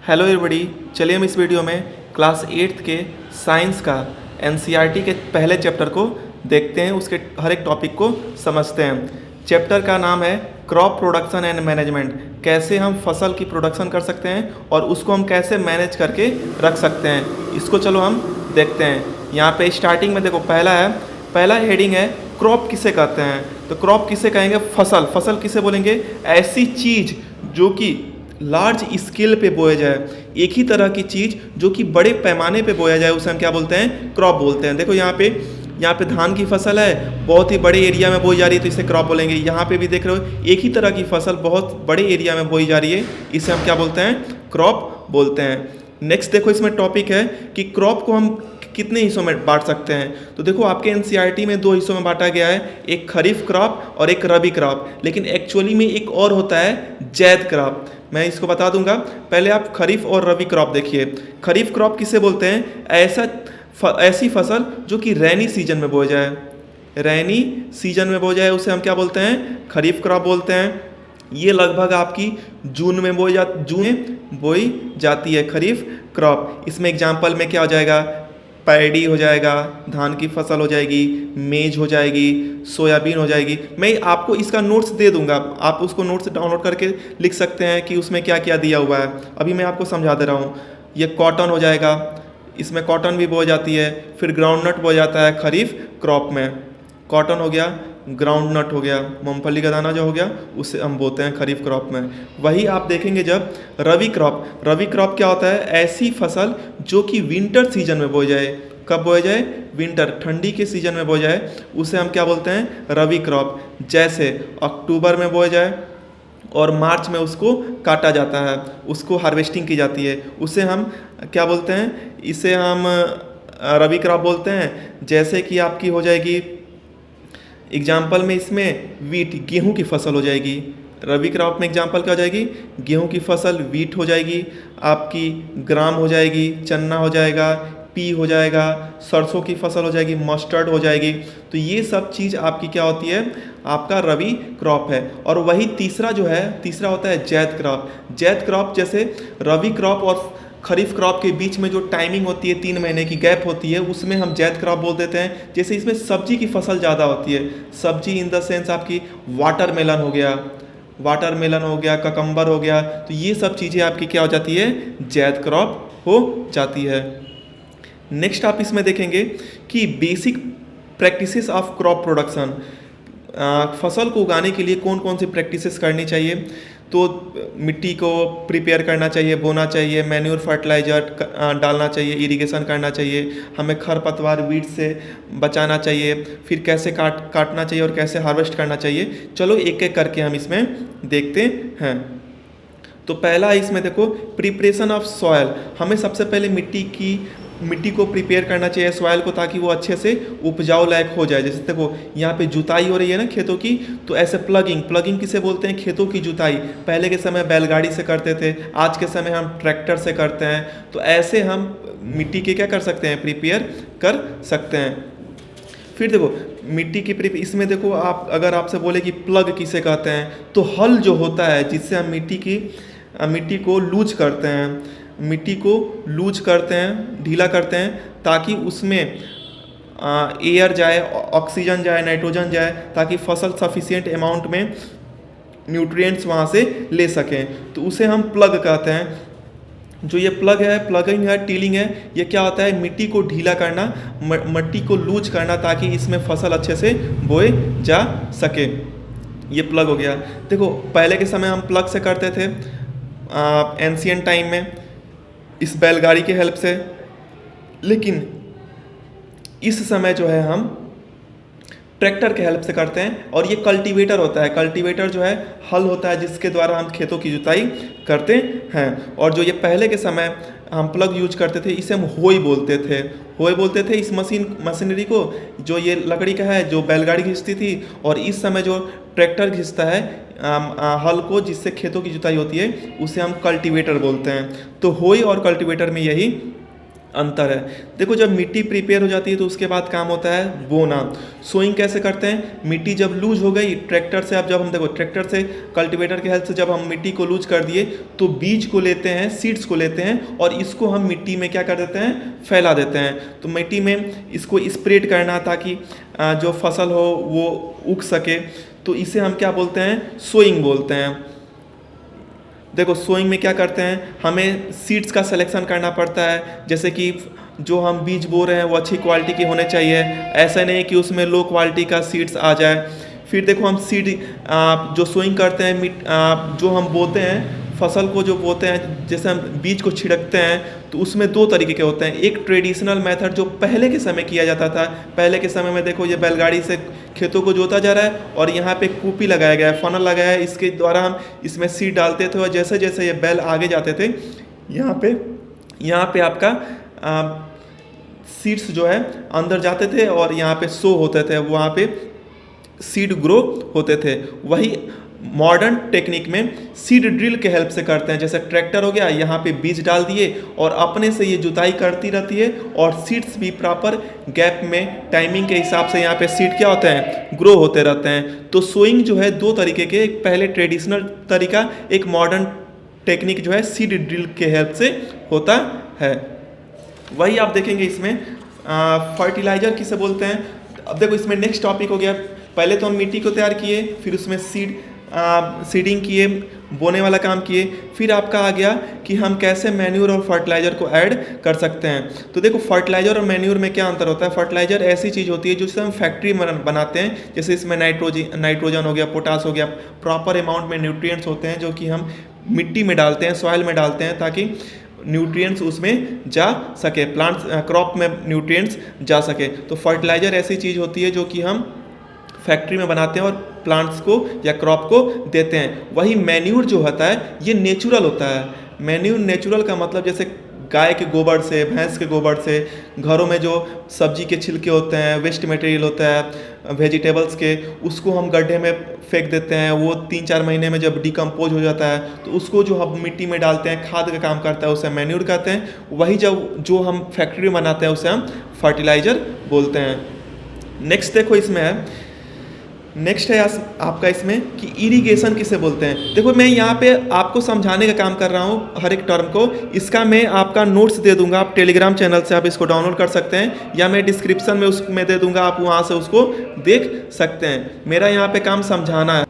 Hello everybody, चलिए हम इस वीडियो में क्लास 8th के साइंस का एनसीईआरटी के पहले चैप्टर को देखते हैं। उसके हर एक टॉपिक को समझते हैं। चैप्टर का नाम है क्रॉप प्रोडक्शन एंड मैनेजमेंट। कैसे हम फसल की प्रोडक्शन कर सकते हैं और उसको हम कैसे मैनेज करके रख सकते हैं, इसको चलो हम देखते हैं। यहाँ पे स्टार्टिंग में देखो पहला हेडिंग है क्रॉप किसे कहते हैं। तो क्रॉप किसे कहेंगे? फसल किसे बोलेंगे? ऐसी चीज़ जो कि लार्ज स्केल पे बोया जाए, एक ही तरह की चीज़ जो कि बड़े पैमाने पे बोया जाए, उसे हम क्या बोलते हैं? क्रॉप बोलते हैं। देखो यहाँ पे धान की फसल है, बहुत ही बड़े एरिया में बोई जा रही है, तो इसे क्रॉप बोलेंगे। यहाँ पे भी देख रहे हो एक ही तरह की फसल बहुत बड़े एरिया में बोई जा रही है, इसे हम क्या बोलते हैं? क्रॉप बोलते हैं। नेक्स्ट देखो इसमें टॉपिक है कि क्रॉप को हम कितने हिस्सों में बांट सकते हैं। तो देखो आपके एनसीईआरटी में 2 हिस्सों में बांटा गया है, एक खरीफ क्रॉप और एक रबी क्रॉप। लेकिन एक्चुअली में एक और होता है जैद क्रॉप। मैं इसको बता दूंगा, पहले आप खरीफ और रबी क्रॉप देखिए। खरीफ क्रॉप किसे बोलते हैं? ऐसी फसल जो कि रैनी सीजन में बोया जाए, रैनी सीजन में बोया जाए, उसे हम क्या बोलते हैं? खरीफ क्रॉप बोलते हैं। ये लगभग आपकी जून में बोई जाती है खरीफ क्रॉप। इसमें एग्जाम्पल में क्या हो जाएगा? पैडी हो जाएगा, धान की फसल हो जाएगी, मेज हो जाएगी, सोयाबीन हो जाएगी। मैं आपको इसका नोट्स दे दूंगा, आप उसको नोट्स डाउनलोड करके लिख सकते हैं कि उसमें क्या क्या दिया हुआ है। अभी मैं आपको समझा दे रहा हूँ। ये कॉटन हो जाएगा, इसमें कॉटन भी बोई जाती है। फिर ग्राउंडनट बोया जाता है खरीफ क्रॉप में। कॉटन हो गया, ग्राउंडनट हो गया, मूंगफली का दाना जो हो गया, उसे हम बोलते हैं खरीफ क्रॉप में। वही आप देखेंगे जब रबी क्रॉप क्या होता है? ऐसी फसल जो कि विंटर सीजन में बोई जाए। कब बोया जाए? विंटर, ठंडी के सीजन में बोया जाए, उसे हम क्या बोलते हैं? रबी क्रॉप। जैसे अक्टूबर में बोया जाए और मार्च में उसको काटा जाता है, उसको हार्वेस्टिंग की जाती है, उसे हम क्या बोलते हैं? इसे हम रबी क्रॉप बोलते हैं। जैसे कि आपकी हो जाएगी एग्जाम्पल में, इसमें वीट, गेहूं की फसल हो जाएगी। रबी क्रॉप में एग्जाम्पल क्या हो जाएगी? गेहूं की फसल, वीट हो जाएगी, आपकी ग्राम हो जाएगी, चन्ना हो जाएगा, पी हो जाएगा, सरसों की फसल हो जाएगी, मस्टर्ड हो जाएगी। तो ये सब चीज़ आपकी क्या होती है? आपका रबी क्रॉप है। और वही तीसरा होता है जैद क्रॉप। जैद क्रॉप जैसे रबी क्रॉप और खरीफ क्रॉप के बीच में जो टाइमिंग होती है, 3 महीने की गैप होती है, उसमें हम जैद क्रॉप बोल देते हैं। जैसे इसमें सब्जी की फसल ज़्यादा होती है, सब्जी इन द सेंस आपकी वाटरमेलन हो गया, ककम्बर हो गया। तो ये सब चीज़ें आपकी क्या हो जाती है? जैद क्रॉप हो जाती है। नेक्स्ट आप इसमें देखेंगे कि basic practices of crop production. फसल को उगाने के लिए कौन कौन सी प्रैक्टिसेस करनी चाहिए? तो मिट्टी को प्रिपेयर करना चाहिए, बोना चाहिए, मैन्योर फर्टिलाइजर डालना चाहिए, इरिगेशन करना चाहिए, हमें खरपतवार वीड से बचाना चाहिए, फिर कैसे काटना चाहिए और कैसे हार्वेस्ट करना चाहिए। चलो एक एक करके हम इसमें देखते हैं। तो पहला इसमें देखो प्रिपरेशन ऑफ सॉयल। हमें सबसे पहले मिट्टी को प्रिपेयर करना चाहिए, सॉयल को, ताकि वो अच्छे से उपजाऊ लायक हो जाए। जैसे देखो यहाँ पे जुताई हो रही है ना खेतों की, तो ऐसे प्लगिंग किसे बोलते हैं? खेतों की जुताई। पहले के समय बैलगाड़ी से करते थे, आज के समय हम ट्रैक्टर से करते हैं। तो ऐसे हम मिट्टी के क्या कर सकते हैं? प्रिपेयर कर सकते हैं। फिर देखो मिट्टी की इसमें देखो, आप अगर आपसे बोले कि प्लग किसे कहते हैं, तो हल जो होता है जिससे हम मिट्टी को लूज करते हैं, ढीला करते हैं, ताकि उसमें एयर जाए, ऑक्सीजन जाए, नाइट्रोजन जाए, ताकि फसल सफिशिएंट अमाउंट में न्यूट्रिएंट्स वहाँ से ले सकें। तो उसे हम प्लग कहते हैं। जो ये प्लगिंग है, टीलिंग है, ये क्या होता है? मिट्टी को ढीला करना, मिट्टी को लूज करना, ताकि इसमें फसल अच्छे से बोए जा सके। ये प्लग हो गया। देखो पहले के समय हम प्लग से करते थे एंशिएंट टाइम में, इस बैलगाड़ी के हेल्प से। लेकिन इस समय जो है हम ट्रैक्टर के हेल्प से करते हैं। और ये कल्टीवेटर होता है, कल्टीवेटर जो है हल होता है जिसके द्वारा हम खेतों की जुताई करते हैं। और जो ये पहले के समय हम प्लग यूज करते थे, इसे हम होई बोलते थे इस मशीनरी को, जो ये लकड़ी का है, जो बैलगाड़ी खींचती थी। और इस समय जो ट्रैक्टर खींचता है हल को, जिससे खेतों की जुताई होती है, उसे हम कल्टीवेटर बोलते हैं। तो होई और कल्टीवेटर में यही अंतर है। देखो जब मिट्टी प्रिपेयर हो जाती है तो उसके बाद काम होता है बोना। सोइंग कैसे करते हैं, मिट्टी जब लूज हो गई ट्रैक्टर से, अब जब हम देखो ट्रैक्टर से कल्टीवेटर की हेल्प से जब हम मिट्टी को लूज कर दिए तो बीज को लेते हैं, सीड्स को लेते हैं और इसको हम मिट्टी में क्या कर देते हैं, फैला देते हैं। तो मिट्टी में इसको स्प्रेड करना ताकि जो फसल हो वो उग सके, तो इसे हम क्या बोलते हैं, सोइंग बोलते हैं। देखो सोइंग में क्या करते हैं, हमें सीड्स का सिलेक्शन करना पड़ता है, जैसे कि जो हम बीज बो रहे हैं वो अच्छी क्वालिटी के होने चाहिए, ऐसा नहीं कि उसमें लो क्वालिटी का सीड्स आ जाए। फिर देखो हम सीड जो सोइंग करते हैं, जो हम बोते हैं फसल को, जो बोते हैं जैसे हम बीज को छिड़कते हैं, तो उसमें दो तरीके के होते हैं। एक ट्रेडिशनल मेथड जो पहले के समय किया जाता था, पहले के समय में देखो ये बैलगाड़ी से खेतों को जोता जा रहा है और यहाँ पे कूपी लगाया गया है, फनल लगाया है, इसके द्वारा हम इसमें सीड डालते थे और जैसे जैसे ये बैल आगे जाते थे यहाँ पे आपका सीड्स जो है अंदर जाते थे और यहाँ पे सो होते थे, वहाँ पे सीड ग्रो होते थे। वही मॉडर्न टेक्निक में सीड ड्रिल के हेल्प से करते हैं, जैसे ट्रैक्टर हो गया, यहाँ पे बीज डाल दिए और अपने से ये जुताई करती रहती है और सीड्स भी प्रॉपर गैप में टाइमिंग के हिसाब से यहाँ पे सीड क्या होते हैं, ग्रो होते रहते हैं। तो सोइंग जो है दो तरीके के, एक पहले ट्रेडिशनल तरीका, एक मॉडर्न टेक्निक जो है सीड ड्रिल के हेल्प से होता है। वही आप देखेंगे इसमें फर्टिलाइजर किसे बोलते हैं। अब देखो इसमें नेक्स्ट टॉपिक हो गया, पहले तो हम मिट्टी को तैयार किए, फिर उसमें सीडिंग किए, बोने वाला काम किए, फिर आपका आ गया कि हम कैसे मैन्यूर और फर्टिलाइज़र को ऐड कर सकते हैं। तो देखो फर्टिलाइज़र और मैन्यूर में क्या अंतर होता है। फर्टिलाइज़र ऐसी चीज़ होती है जिससे हम फैक्ट्री में बनाते हैं, जैसे इसमें नाइट्रोजन हो गया, पोटास हो गया, प्रॉपर अमाउंट में न्यूट्रिएंट्स होते हैं जो कि हम मिट्टी में डालते हैं, सॉइल में डालते हैं ताकि न्यूट्रिएंट्स उसमें जा सके, प्लांट्स क्रॉप में न्यूट्रिएंट्स जा सके। तो फर्टिलाइज़र ऐसी चीज़ होती है जो कि हम फैक्ट्री में बनाते हैं और प्लांट्स को या क्रॉप को देते हैं। वही मैन्यूर जो होता है ये नेचुरल होता है। मैन्यूर नेचुरल का मतलब जैसे गाय के गोबर से, भैंस के गोबर से, घरों में जो सब्जी के छिलके होते हैं, वेस्ट मटेरियल होता है वेजिटेबल्स के, उसको हम गड्ढे में फेंक देते हैं। वो 3-4 महीने में जब डिकम्पोज हो जाता है तो उसको जो हम मिट्टी में डालते हैं, खाद का काम करता है, उसे मैन्यूर कहते हैं। वही जब जो हम फैक्ट्री में बनाते हैं उसे हम फर्टिलाइज़र बोलते हैं। नेक्स्ट देखो इसमें है, नेक्स्ट है आपका इसमें कि इरिगेशन किसे बोलते हैं। देखो मैं यहाँ पे आपको समझाने का काम कर रहा हूँ हर एक टर्म को। इसका मैं आपका नोट्स दे दूंगा, आप टेलीग्राम चैनल से आप इसको डाउनलोड कर सकते हैं या मैं डिस्क्रिप्शन में उसमें दे दूंगा, आप वहाँ से उसको देख सकते हैं। मेरा यहाँ पे काम समझाना है।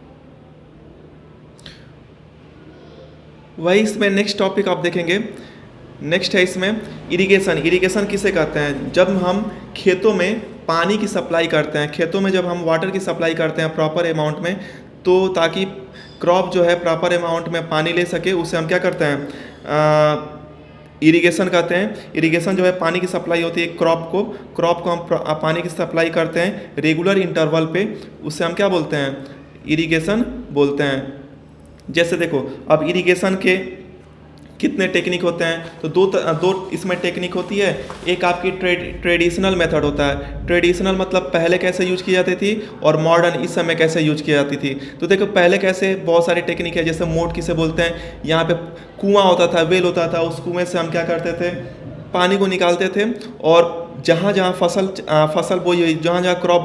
वही इसमें नेक्स्ट टॉपिक आप देखेंगे, नेक्स्ट है इसमें इरिगेशन। इरिगेशन किसे कहते हैं, जब हम खेतों में पानी की सप्लाई करते हैं, खेतों में जब हम वाटर की सप्लाई करते हैं प्रॉपर अमाउंट में, तो ताकि क्रॉप जो है प्रॉपर अमाउंट में पानी ले सके, उसे हम क्या करते हैं, इरिगेशन कहते हैं। इरिगेशन जो है पानी की सप्लाई होती है क्रॉप को हम पानी की सप्लाई करते हैं रेगुलर इंटरवल पे, उससे हम क्या बोलते हैं, इरिगेशन बोलते हैं। जैसे देखो अब इरिगेशन के कितने टेक्निक होते हैं, तो दो इसमें टेक्निक होती है। एक आपकी ट्रेडिशनल मेथड होता है। ट्रेडिशनल मतलब पहले कैसे यूज की जाती थी और मॉडर्न इस समय कैसे यूज की जाती थी। तो देखो पहले कैसे बहुत सारी टेक्निक है, जैसे मोट किसे बोलते हैं, यहाँ पे कुआं होता था, वेल होता था, उस कुएं से हम क्या करते थे, पानी को निकालते थे और जहाँ जहाँ फसल बोई हुई, जहाँ जहाँ क्रॉप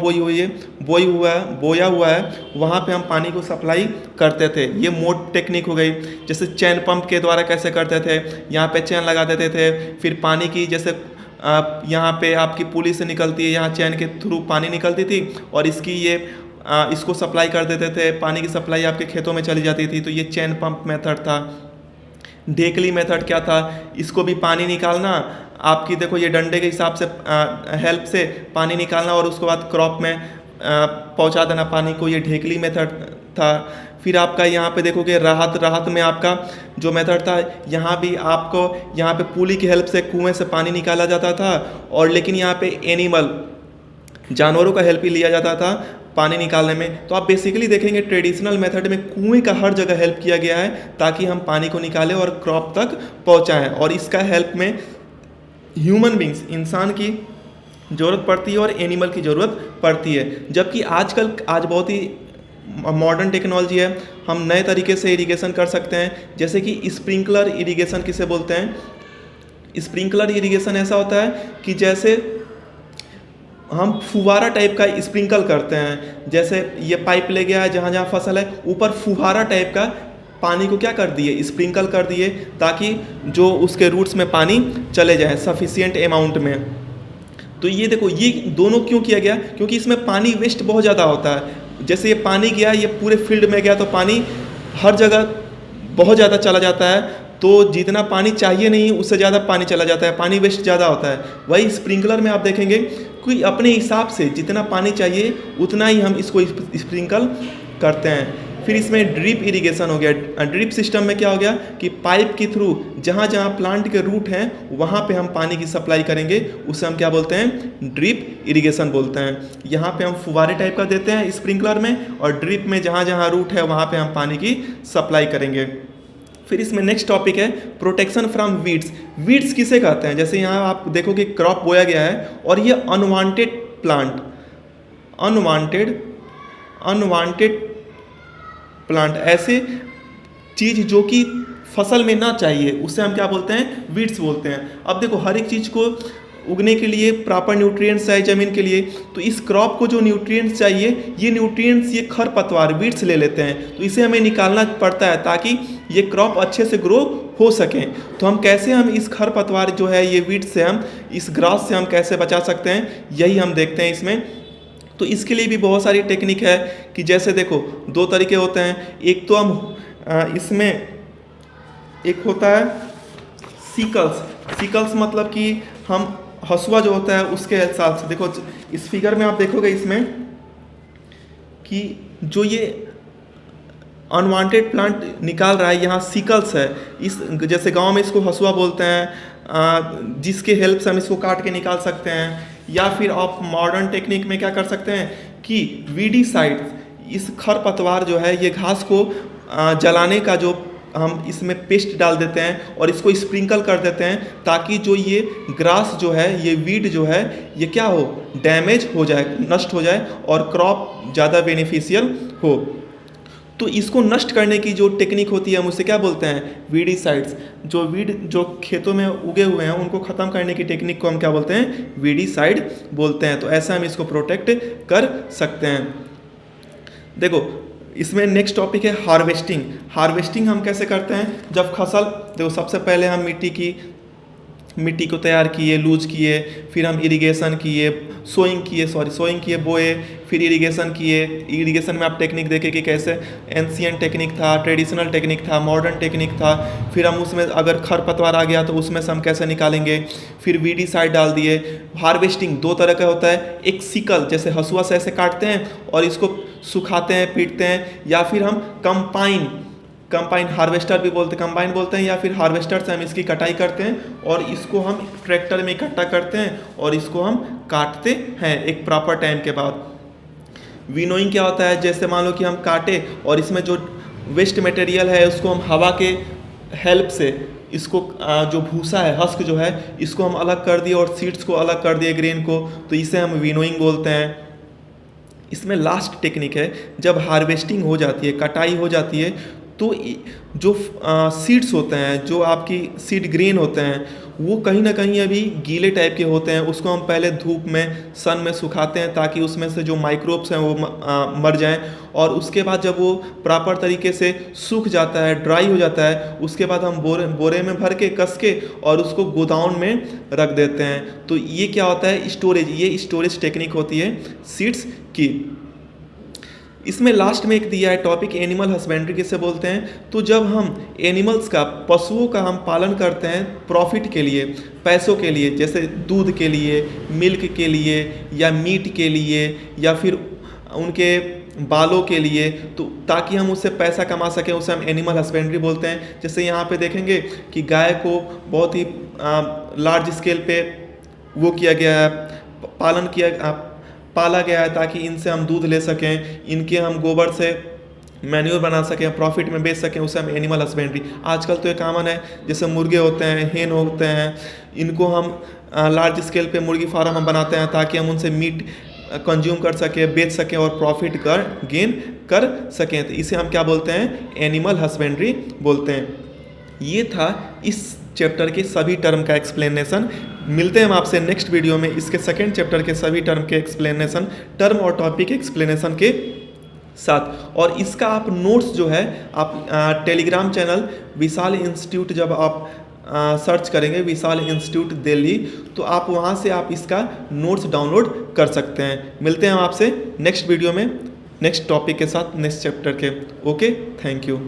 बोया हुआ है वहाँ पे हम पानी को सप्लाई करते थे। ये मोड टेक्निक हो गई। जैसे चैन पंप के द्वारा कैसे करते थे, यहाँ पे चैन लगा देते थे, फिर पानी की जैसे यहाँ पे आपकी पुली से निकलती है, यहाँ चैन के थ्रू पानी निकलती थी और इसको सप्लाई कर देते थे, पानी की सप्लाई आपके खेतों में चली जाती थी। तो ये चैन पंप मेथड था। ढेकली मेथड क्या था, इसको भी पानी निकालना, आपकी देखो ये डंडे के हिसाब से हेल्प से पानी निकालना और उसके बाद क्रॉप में पहुंचा देना पानी को, ये ढेकली मेथड था। फिर आपका यहाँ पे देखोगे राहत में आपका जो मेथड था, यहाँ भी आपको यहाँ पे पुली की हेल्प से कुएं से पानी निकाला जाता था और लेकिन यहाँ पे एनिमल जानवरों का हेल्प ही लिया जाता था पानी निकालने में। तो आप बेसिकली देखेंगे ट्रेडिशनल मेथड में कुएं का हर जगह हेल्प किया गया है ताकि हम पानी को निकालें और क्रॉप तक पहुँचाएँ, और इसका हेल्प में ह्यूमन बींग्स, इंसान की ज़रूरत पड़ती है और एनिमल की ज़रूरत पड़ती है। जबकि आज बहुत ही मॉडर्न टेक्नोलॉजी है, हम नए तरीके से इरिगेशन कर सकते हैं, जैसे कि स्प्रिंकलर इरिगेशन किसे बोलते हैं। स्प्रिंकलर इरिगेशन ऐसा होता है कि जैसे हम फुहारा टाइप का स्प्रिंकल करते हैं, जैसे ये पाइप ले गया है जहाँ जहाँ फसल है, ऊपर फुहारा टाइप का पानी को क्या कर दिए, स्प्रिंकल कर दिए, ताकि जो उसके रूट्स में पानी चले जाए सफिशिएंट अमाउंट में। तो ये देखो, ये दोनों क्यों किया गया, क्योंकि इसमें पानी वेस्ट बहुत ज़्यादा होता है। जैसे ये पानी गया, ये पूरे फील्ड में गया तो पानी हर जगह बहुत ज़्यादा चला जाता है, तो जितना पानी चाहिए नहीं उससे ज़्यादा पानी चला जाता है, पानी वेस्ट ज़्यादा होता है। वही स्प्रिंकलर में आप देखेंगे कि अपने हिसाब से जितना पानी चाहिए उतना ही हम इसको स्प्रिंकल करते हैं। फिर इसमें ड्रिप इरिगेशन हो गया। ड्रिप सिस्टम में क्या हो गया कि पाइप के थ्रू जहाँ जहाँ प्लांट के रूट हैं वहाँ पे हम पानी की सप्लाई करेंगे, उसे हम क्या बोलते हैं, ड्रिप इरिगेशन बोलते हैं। यहाँ पे हम फुवारे टाइप का देते हैं स्प्रिंकलर में, और ड्रिप में जहाँ जहाँ रूट है वहाँ पे हम पानी की सप्लाई करेंगे। फिर इसमें नेक्स्ट टॉपिक है प्रोटेक्शन फ्रॉम वीड्स। वीड्स किसे कहते हैं, जैसे यहाँ आप देखो कि क्रॉप बोया गया है और ये अनवांटेड प्लांट, प्लांट ऐसे चीज़ जो कि फसल में ना चाहिए, उससे हम क्या बोलते हैं, वीड्स बोलते हैं। अब देखो, हर एक चीज़ को उगने के लिए प्रॉपर न्यूट्रिएंट्स चाहिए ज़मीन के लिए, तो इस क्रॉप को जो न्यूट्रिएंट्स चाहिए, ये न्यूट्रिएंट्स ये खरपतवार वीड्स ले लेते हैं, तो इसे हमें निकालना पड़ता है ताकि ये क्रॉप अच्छे से ग्रो हो सके। तो हम कैसे, हम इस खरपतवार जो है ये वीड्स से, हम इस ग्रास से हम कैसे बचा सकते हैं, यही हम देखते हैं इसमें। तो इसके लिए भी बहुत सारी टेक्निक है कि जैसे देखो, दो तरीके होते हैं। एक तो हम इसमें एक होता है सिकल्स मतलब कि हम हसुआ जो होता है उसके हिसाब से, देखो इस फिगर में आप देखोगे इसमें कि जो ये अनवांटेड प्लांट निकाल रहा है, यहाँ सिकल्स है। इस जैसे गांव में इसको हसुआ बोलते हैं, जिसके हेल्प से हम इसको काट के निकाल सकते हैं। या फिर आप मॉडर्न टेक्निक में क्या कर सकते हैं कि वीडीसाइड, इस खरपतवार जो है ये घास को जलाने का जो हम इसमें पेस्ट डाल देते हैं और इसको स्प्रिंकल कर देते हैं, ताकि जो ये ग्रास जो है, ये वीड जो है, ये क्या हो, डैमेज हो जाए, नष्ट हो जाए और क्रॉप ज़्यादा बेनिफिशियल हो। तो इसको नष्ट करने की जो टेक्निक होती है हम उसे क्या बोलते हैं, वीडीसाइड्स। जो वीड जो खेतों में उगे हुए हैं उनको ख़त्म करने की टेक्निक को हम क्या बोलते हैं, वीडीसाइड बोलते हैं। तो ऐसा हम इसको प्रोटेक्ट कर सकते हैं। देखो, इसमें नेक्स्ट टॉपिक है हार्वेस्टिंग हम कैसे करते हैं, जब फसल, देखो सबसे पहले हम मिट्टी को तैयार किए, लूज किए, फिर हम इरिगेशन किए, सोइंग किए, बोए, फिर इरिगेशन किए। इरिगेशन में आप टेक्निक देखे कि कैसे एंशिएंट टेक्निक था, ट्रेडिशनल टेक्निक था, मॉडर्न टेक्निक था। फिर हम उसमें अगर खरपतवार आ गया तो उसमें से हम कैसे निकालेंगे, फिर वीडीसाइड डाल दिए। हार्वेस्टिंग दो तरह का होता है, एक सिकल जैसे हसुआ से ऐसे काटते हैं और इसको सुखाते हैं, पीटते हैं, या फिर हम कंबाइन हार्वेस्टर भी कंबाइन बोलते हैं, या फिर हार्वेस्टर से हम इसकी कटाई करते हैं और इसको हम ट्रैक्टर में इकट्ठा करते हैं और इसको हम काटते हैं एक प्रॉपर टाइम के बाद। विनोइंग क्या होता है, जैसे मान लो कि हम काटे और इसमें जो वेस्ट मटेरियल है उसको हम हवा के हेल्प से, इसको जो भूसा है, हस्क जो है, इसको हम अलग कर दिए और सीड्स को अलग कर दिए, ग्रेन को, तो इसे हम विनोइंग बोलते हैं। इसमें लास्ट टेक्निक है, जब हार्वेस्टिंग हो जाती है, कटाई हो जाती है, तो जो सीड्स होते हैं, जो आपकी सीड ग्रेन होते हैं, वो कहीं ना कहीं अभी गीले टाइप के होते हैं। उसको हम पहले धूप में, सन में सुखाते हैं ताकि उसमें से जो माइक्रोब्स हैं वो मर जाएं, और उसके बाद जब वो प्रॉपर तरीके से सूख जाता है, ड्राई हो जाता है, उसके बाद हम बोरे में भर के कस के और उसको गोदाउन में रख देते हैं। तो ये क्या होता है, स्टोरेज, ये स्टोरेज टेक्निक होती है सीड्स की। इसमें लास्ट में एक दिया है टॉपिक, एनिमल हस्बेंड्री किसे बोलते हैं। तो जब हम एनिमल्स का, पशुओं का हम पालन करते हैं प्रॉफिट के लिए, पैसों के लिए, जैसे दूध के लिए, मिल्क के लिए, या मीट के लिए, या फिर उनके बालों के लिए, तो ताकि हम उससे पैसा कमा सकें, उसे हम एनिमल हस्बेंड्री बोलते हैं। जैसे यहाँ पे देखेंगे कि गाय को बहुत ही लार्ज स्केल पे वो किया गया है, पाला गया है, ताकि इनसे हम दूध ले सकें, इनके हम गोबर से मैन्योर बना सकें, प्रॉफिट में बेच सकें, उसे हम एनिमल हस्बेंड्री। आजकल तो ये कॉमन है, जैसे मुर्गे होते हैं, हेन होते हैं, इनको हम लार्ज स्केल पे मुर्गी फार्म हम बनाते हैं ताकि हम उनसे मीट कंज्यूम कर सकें, बेच सकें और प्रॉफिट गेन कर सकें। तो इसे हम क्या बोलते हैं, एनिमल हस्बेंड्री बोलते हैं। ये था इस चैप्टर के सभी टर्म का एक्सप्लेनेशन। मिलते हैं हम आपसे नेक्स्ट वीडियो में इसके सेकेंड चैप्टर के सभी टर्म के एक्सप्लेनेशन, टर्म और टॉपिक एक्सप्लेनेशन के साथ। और इसका आप नोट्स जो है आप टेलीग्राम चैनल विशाल इंस्टीट्यूट जब आप सर्च करेंगे विशाल इंस्टीट्यूट दिल्ली, तो आप वहाँ से आप इसका नोट्स डाउनलोड कर सकते हैं। मिलते हैं हम आपसे नेक्स्ट वीडियो में नेक्स्ट टॉपिक के साथ, नेक्स्ट चैप्टर के। Okay, thank you.